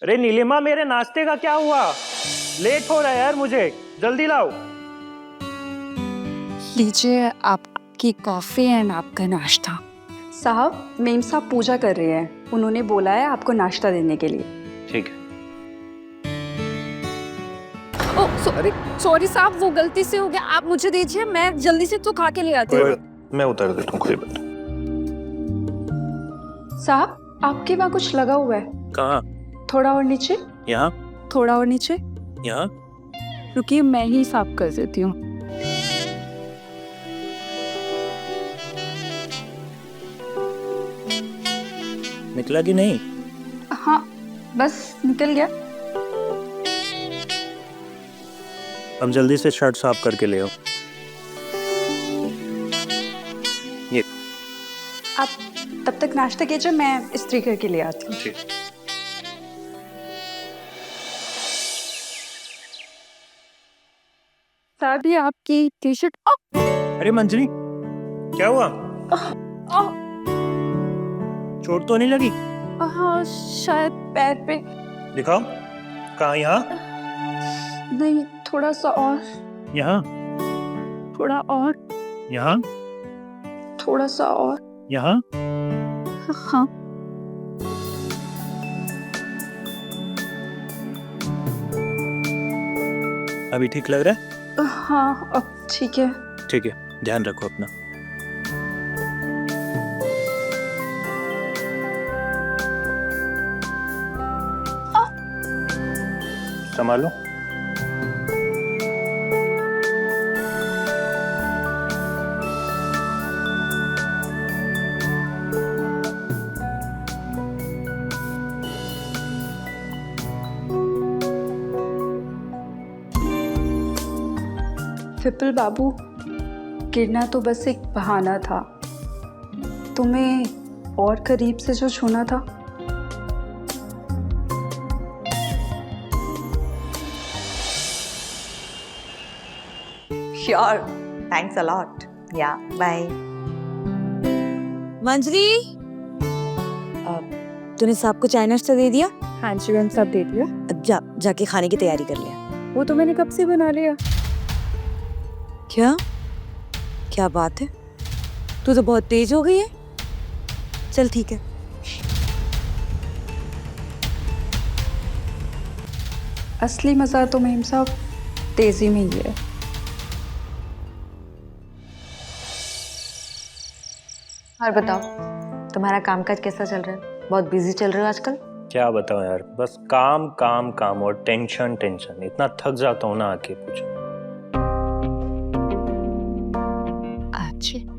अरे नीलिमा, मेरे नाश्ते का क्या हुआ? लेट हो रहा है यार, मुझे जल्दी लाओ। लीजिए आपकी कॉफी एंड आपका नाश्ता। साहब, मेम साहब पूजा कर रहे हैं, उन्होंने बोला है आपको नाश्ता देने के लिए। ठीक है। सॉरी साहब, वो गलती से हो गया, आप मुझे दीजिए, मैं जल्दी से तो खा के ले आती हूँ। मैं उतार देता हूँ, कोई बात नहीं। साहब, आपके वहाँ कुछ लगा हुआ है। कहाँ? थोड़ा और नीचे। यहाँ? थोड़ा और नीचे। यहाँ? रुकिए, मैं ही साफ कर देती हूँ। निकला कि नहीं? हाँ, बस निकल गया। अब जल्दी से शर्ट साफ करके ले आओ। ये आप तब तक नाश्ता कीजिए, मैं इस्त्री करके ले आती हूँ। ठीक। साहब ये आपकी टी शर्ट। अरे मंजरी, क्या हुआ? चोट तो नहीं लगी? हाँ शायद पैर पे। दिखाओ। कहाँ? यहाँ? नहीं, थोड़ा सा और। यहाँ? थोड़ा और। यहाँ? थोड़ा सा और। यहाँ? हाँ। अभी ठीक लग रहा है? हाँ, अब ठीक है। ठीक है, ध्यान रखो अपना। संभालो। विपुल बाबू, गिरना तो बस एक बहाना था, तुम्हें और करीब से जो छूना था। Sure. Thanks a lot. Yeah, bye. मंजरी, तूने साहब को चाय नाश्ता दे दिया? हाँ जी मैम, सब दे दिया। अब जाके खाने की तैयारी कर ले। वो तो मैंने कब से बना लिया। क्या बात है, तू तो बहुत तेज हो गई है। चल ठीक है। असली मज़ा तो मेम साहब तेजी में ही है। और बताओ, तुम्हारा कामकाज कैसा चल रहा है? बहुत बिजी चल रहे हो आजकल। क्या बताऊं यार, बस काम काम काम और टेंशन टेंशन, इतना थक जाता हूँ ना, आके पूछो। अच्छे।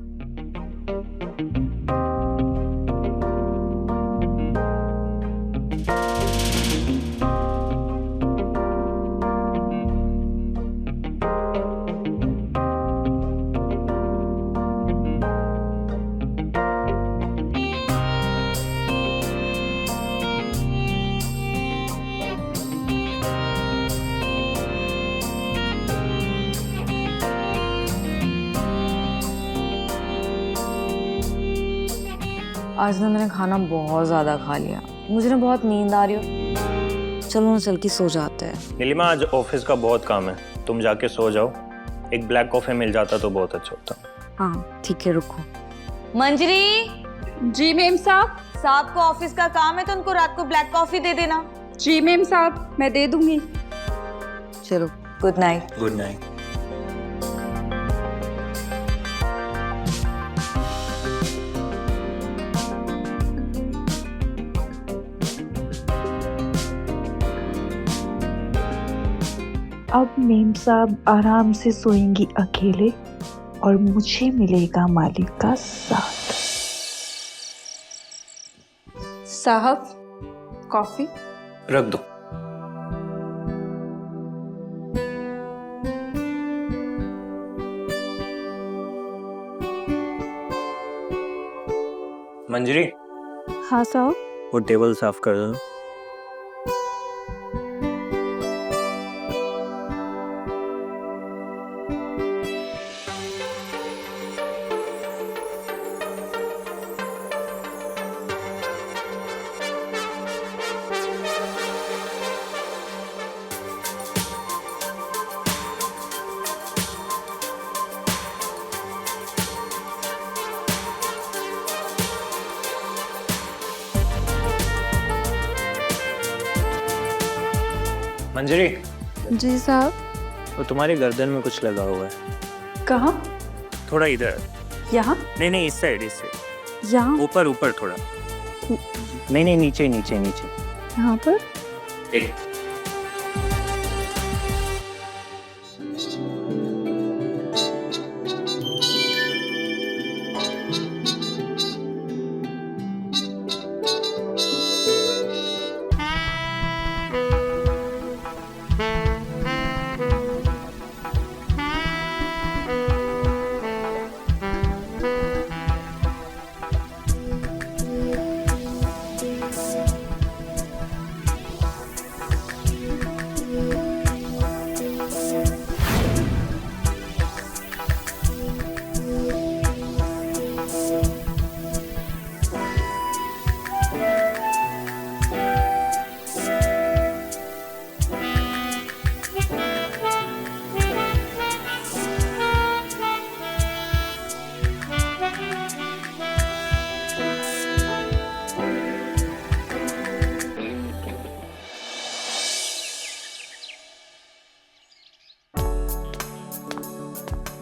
आज ना मैंने खाना बहुत ज्यादा खा लिया, मुझे ना बहुत नींद आ रही हो। चलो ना चल के सो जाते हैं। नीलिमा, आज ऑफिस का बहुत काम है, तुम जाके सो जाओ। एक ब्लैक कॉफी मिल जाता तो बहुत अच्छा होता। हाँ ठीक है, रुको। मंजरी, जी मेम साहब। साहब को ऑफिस का काम है तो उनको रात को ब्लैक कॉफी दे देना। जी मेम साहब, मैं दे दूंगी। चलो, गुड नाइट। Good night. अब मेम साहब आराम से सोएंगी अकेले और मुझे मिलेगा मालिक का साथ। साहब, कॉफी। रख दो। मंजरी, हाँ साहब। वो टेबल साफ कर दो। मंजरी, जी साहब। वो तुम्हारी गर्दन में कुछ लगा हुआ है। कहाँ? थोड़ा इधर। यहाँ? नहीं, इस साइड, इस साइड। यहाँ? ऊपर थोड़ा। नहीं, नीचे। यहाँ पर? एक।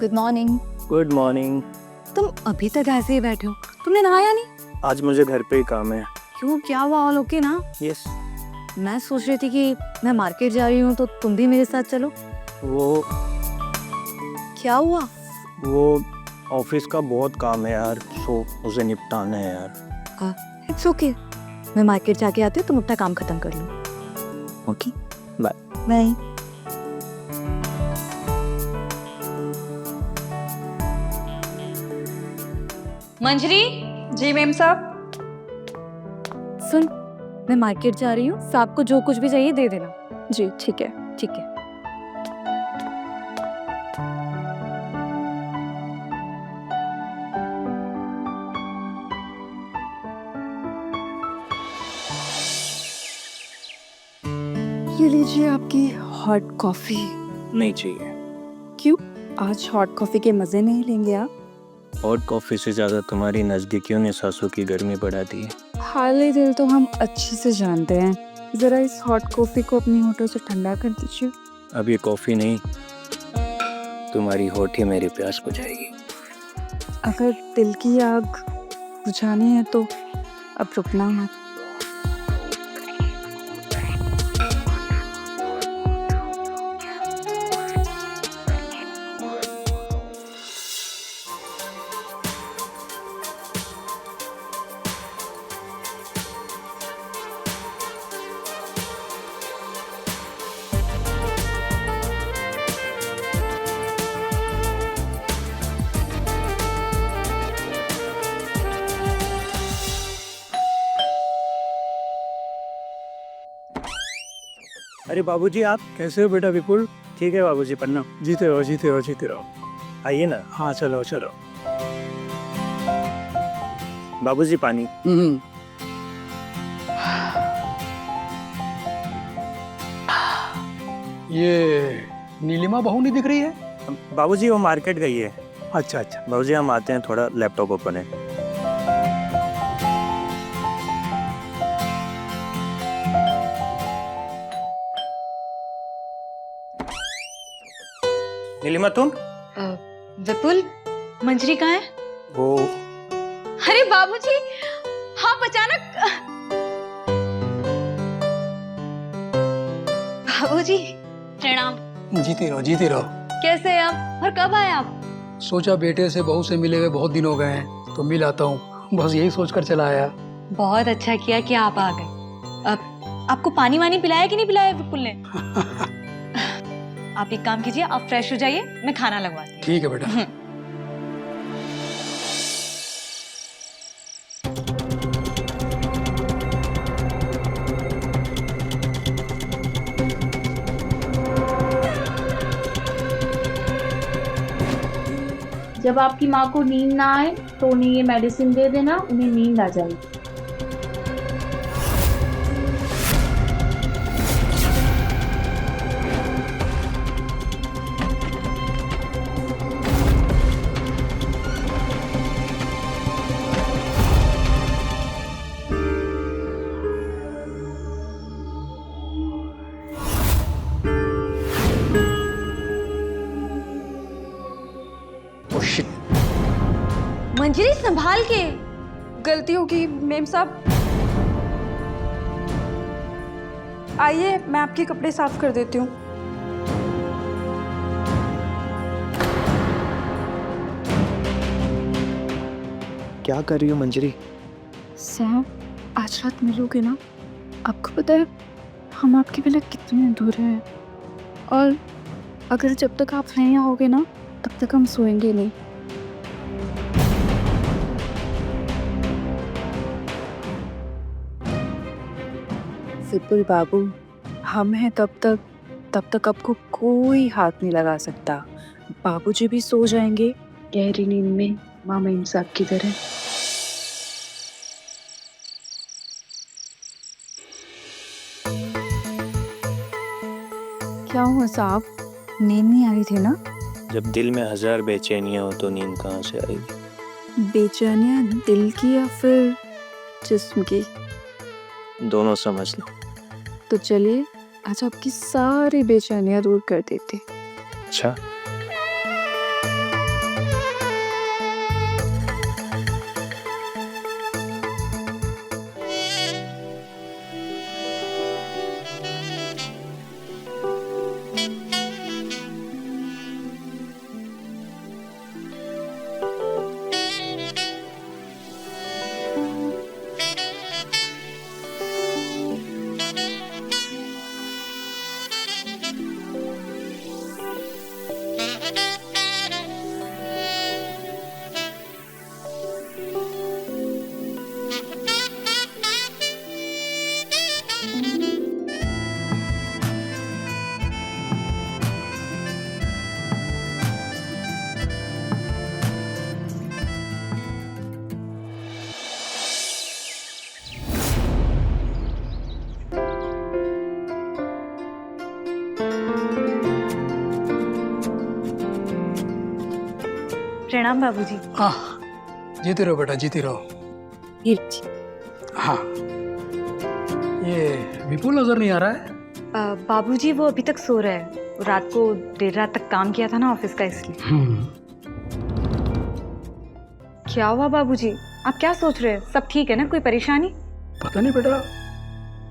Good morning. Good morning. तुम अभी तक ऐसे ही बैठे हो, तुमने नहाया नहीं? आज मुझे घर पे ही काम है। क्यों, क्या हुआ? ऑल ओके ना? यस। मैं सोच रही थी कि मैं मार्केट जा रही हूँ तो तुम भी मेरे साथ चलो। वो क्या हुआ? ऑफिस का बहुत काम है यार, सो उसे निपटाना है यार। इट्स ओके, मैं मार्केट जाके आती हूँ, तुम अपना काम खत्म कर लो। Okay, bye. Bye. Manjari, ji ma'am साहब। सुन, मैं मार्केट जा रही हूँ, साहब को जो कुछ भी चाहिए दे देना। जी ठीक है। ठीक है। ये लीजिए आपकी हॉट कॉफी। नहीं चाहिए। क्यों, आज हॉट कॉफी के मजे नहीं लेंगे आप? हॉट कॉफी से ज्यादा तुम्हारी नजदीकियों ने सांसों की गर्मी बढ़ा दी है। हाल दिल तो हम अच्छे से जानते हैं, जरा इस हॉट कॉफी को अपनी होठों से ठंडा कर दीजिए। अब ये कॉफी नहीं, तुम्हारी होठ ही मेरी प्यास बुझाएगी। अगर दिल की आग बुझानी है तो अब रुकना मत। अरे बाबूजी, आप कैसे हो बेटा विपुल? ठीक है बाबूजी, प्रणाम। जीते रहो जीते रहो जीते रहो। आइए ना। हाँ चलो चलो। बाबूजी पानी। ये नीलिमा बहू नहीं दिख रही है? बाबूजी वो मार्केट गई है। अच्छा अच्छा। बाबूजी हम आते हैं, थोड़ा लैपटॉप ओपन है। नीलिमा तुम? विपुल, मंजरी कहाँ है? वो अरे बाबूजी, आप अचानक। बाबूजी प्रणाम। जीती रहो जीती रहो। कैसे हैं आप और कब आए आप? सोचा बेटे से बहू से मिले हुए बहुत दिन हो गए हैं तो मिल आता हूँ, बस यही सोचकर चला आया। बहुत अच्छा किया कि आप आ गए। अब आपको पानी वानी पिलाया कि नहीं पिलाया विपुल ने? आप एक काम कीजिए, आप फ्रेश हो जाइए, मैं खाना लगवाती हूँ। ठीक है बेटा। जब आपकी माँ को नींद ना आए तो उन्हें ये मेडिसिन दे देना, उन्हें नींद आ जाएगी। मंजरी संभाल के। गलती होगी मेम साहब। आइए मैं आपके कपड़े साफ कर देती हूँ। क्या कर रही हो मंजरी? सैम, आज रात मिलोगे ना? आपको पता है हम आपके बिना कितने दूर हैं, और अगर जब तक आप नहीं आओगे ना तब तक हम सोएंगे नहीं। विपुल बाबू, हम हैं तब तक आपको कोई हाथ नहीं लगा सकता। बाबूजी भी सो जाएंगे गहरी नींद में माँ मेम साहब की तरह। क्या हुआ साहब, नींद नहीं आ रही थी ना? जब दिल में 1000 बेचैनियां हो तो नींद कहाँ से आएगी? बेचैनियाँ दिल की या फिर जिस्म की? दोनों समझ लो। तो चलिए आज आपकी सारी बेचैनियाँ दूर कर देते। अच्छा, प्रणाम बाबूजी। हाँ, जीते रहो बेटा, जीते रहो। हाँ, ये विपुल नजर नहीं आ रहा है? बाबूजी वो अभी तक सो रहा है, वो रात को देर रात तक काम किया था ना ऑफिस का, इसलिए। क्या हुआ बाबूजी, आप क्या सोच रहे हैं? सब ठीक है ना? कोई परेशानी? पता नहीं बेटा,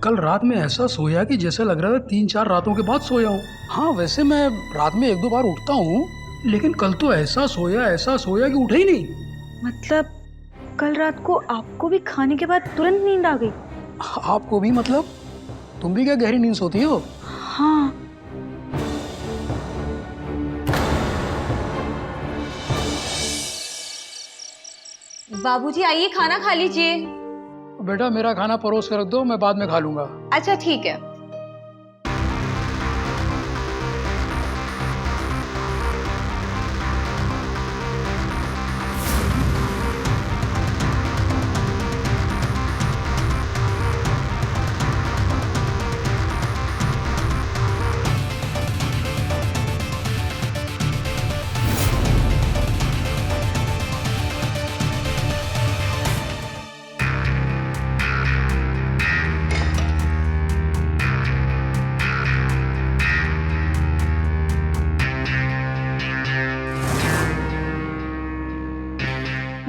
कल रात में ऐसा सोया कि जैसे लग रहा था 3-4 रातों के बाद सोया हूँ। हाँ, वैसे मैं रात में 1-2 बार उठता हूँ, लेकिन कल तो ऐसा सोया कि उठा ही नहीं। मतलब कल रात को आपको भी खाने के बाद तुरंत नींद आ गई? आपको भी? मतलब तुम भी क्या गहरी नींद सोती हो? हाँ। बाबूजी आइए, खाना खा लीजिए। बेटा मेरा खाना परोस कर रख दो, मैं बाद में खा लूंगा। अच्छा ठीक है।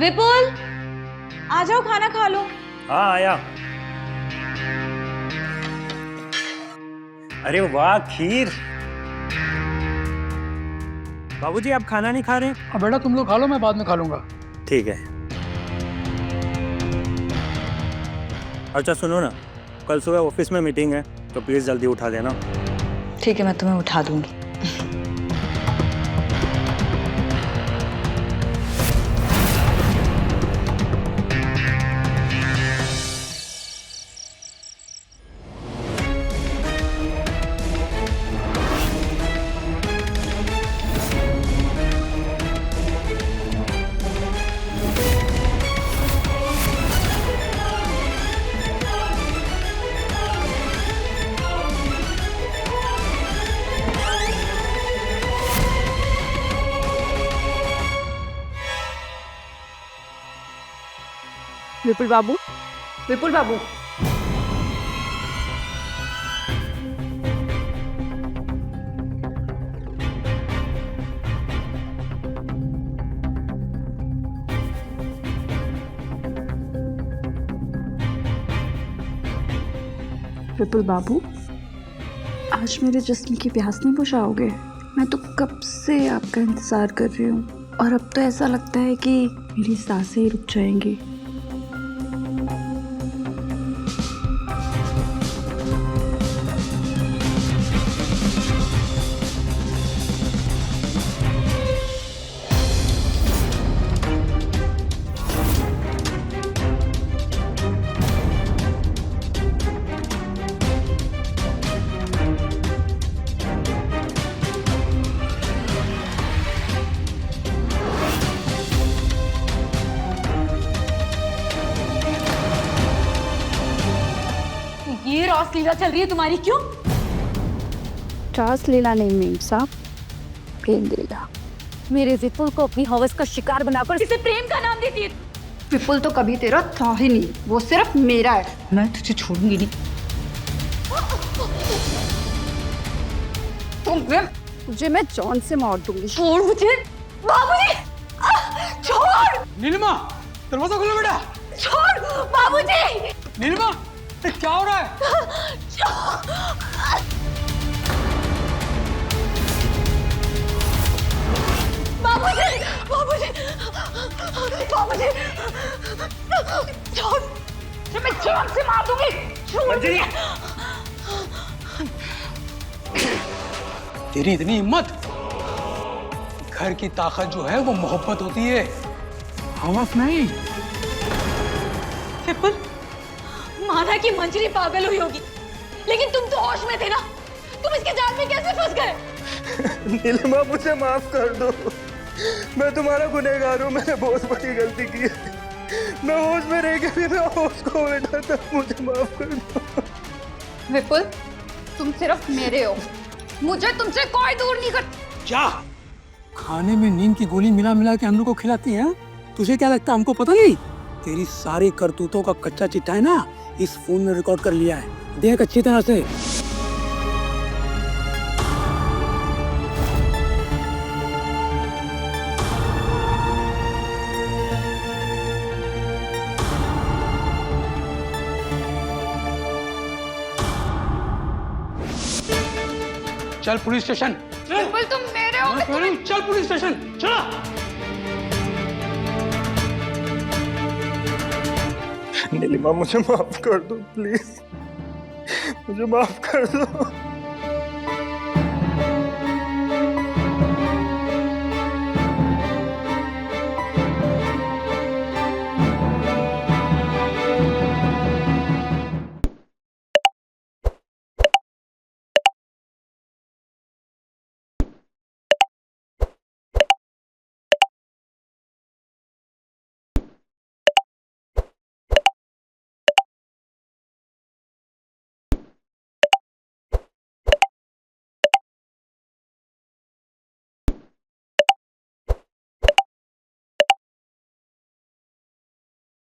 विपुल आ जाओ, खाना खा लो। हाँ आया। अरे वाह, खीर। बाबूजी आप खाना नहीं खा रहे? अब बेटा तुम लोग खा लो, मैं बाद में खा लूंगा। ठीक है। अच्छा सुनो ना, कल सुबह ऑफिस में मीटिंग है तो प्लीज जल्दी उठा देना। ठीक है, मैं तुम्हें उठा दूंगी। विपुल बाबू, विपुल बाबू, विपुल बाबू, आज मेरे जिस्म की प्यास नहीं बुझाओगे? मैं तो कब से आपका इंतज़ार कर रही हूँ और अब तो ऐसा लगता है कि मेरी सांसें ही रुक जाएंगी। ये रासलीला चल रही है तुम्हारी, क्यों? रास लीला नहीं मेम साहब, प्रेम लीला। मेरे विपुल को अपनी हवस का शिकार बनाकर इसे प्रेम का नाम देती है। विपुल तो कभी तेरा था ही नहीं, वो सिर्फ मेरा है। मैं तुझे छोड़ूंगी नहीं। तुझे मैं जान से मार दूंगी। छोड़ मुझे बाबूजी, छोड़। नीलिमा, दरवाजा खोलो बेटा। छोड़ बाबूजी। नीलिमा, ये क्या हो रहा है? बाबूजी, बाबूजी, बाबूजी, छोड़। मैं जान से मार दूंगी। मंजरी, तेरी इतनी हिम्मत? घर की ताकत जो है वो मोहब्बत होती है, हवस नहीं। विपुल, माना कि मंजरी पागल हुई होगी, लेकिन तुम तो होश में थे ना। तुम इसके जाल में कैसे फंस गए? नीलिमा मुझे माफ कर दो, मैं तुम्हारा गुनहगार हूँ। मैंने बहुत बड़ी गलती की है। मैं होश में रह के भी मैं होश को बैठा था, मुझे माफ कर दो। विपुल, तुम सिर्फ मेरे हो, मुझे तुमसे कोई दूर नहीं कर। क्या खाने में नींद की गोली मिला मिला के हम लोग को खिलाती है? तुझे क्या लगता है हमको पता नहीं? तेरी सारी करतूतों का कच्चा चिट्ठा है ना, इस फोन में रिकॉर्ड कर लिया है। देख अच्छी तरह से। चल पुलिस स्टेशन। विपुल, तुम मेरे हो। चल पुलिस स्टेशन, चला। नीलिमा मुझे माफ कर दो प्लीज, मुझे माफ कर दो।